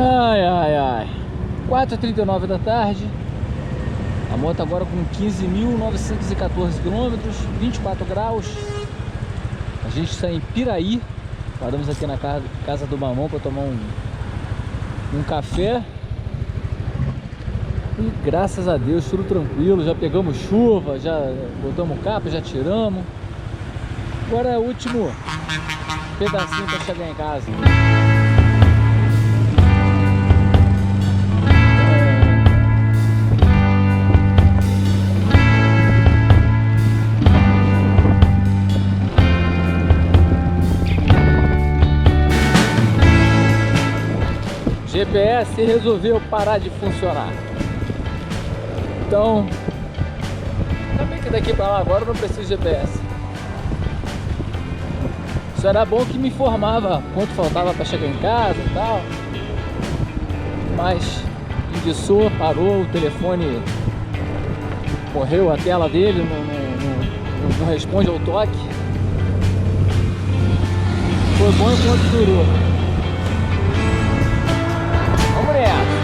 Ai, ai, ai. 4h39 da tarde. A moto agora com 15.914 quilômetros, 24 graus. A gente está em Piraí. Paramos aqui na casa do Mamão para tomar um café. E graças a Deus, tudo tranquilo. Já pegamos chuva, já botamos capa, já tiramos. Agora é o último pedacinho para chegar em casa. GPS resolveu parar de funcionar. Então, ainda bem que daqui para lá agora eu não preciso de GPS. Isso era bom que me informava quanto faltava para chegar em casa e tal. Mas enguiçou, parou, o telefone morreu, a tela dele não responde ao toque. Foi bom enquanto durou. Vamos nessa.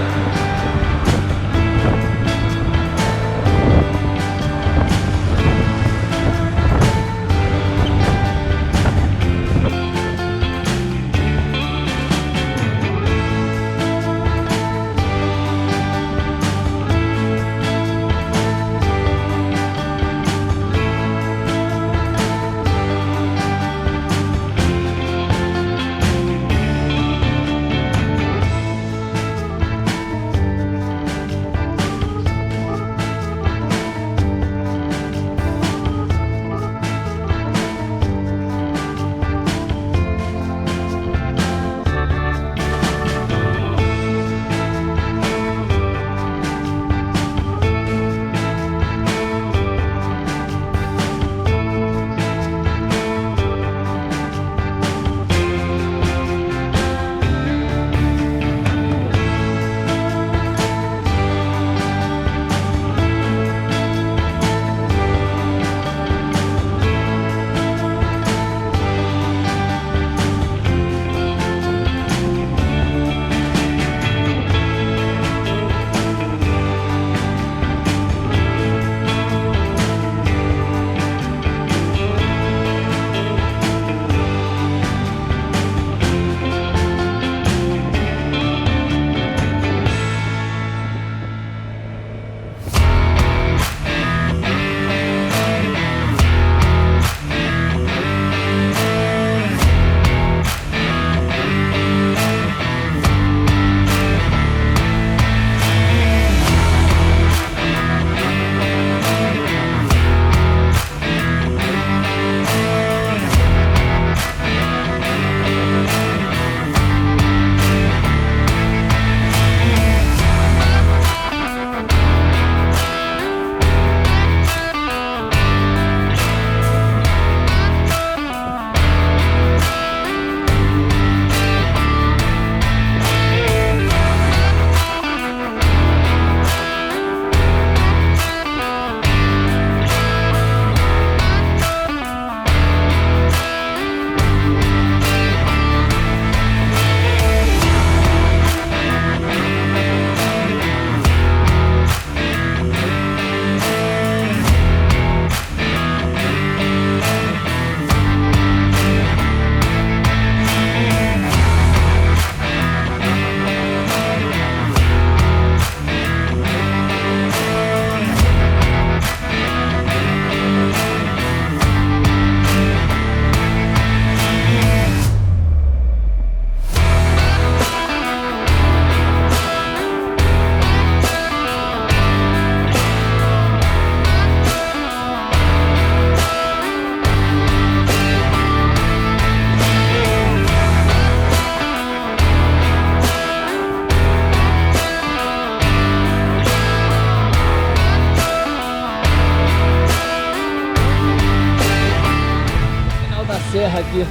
serra aqui.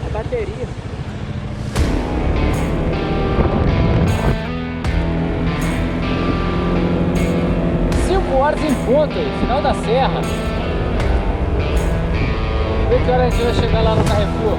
A bateria. Horas em ponto, final da serra. Vê que hora a gente vai chegar lá no Carrefour.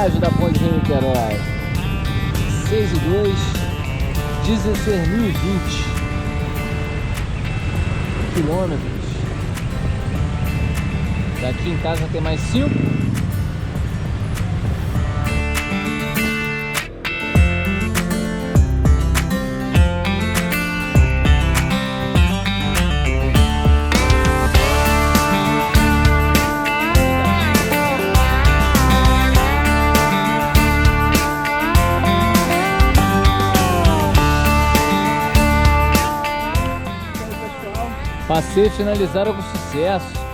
pedágio da ponte de Niterói. 6 e 2, 16.020 quilômetros. Daqui em casa tem mais 5. Passeio finalizado com sucesso.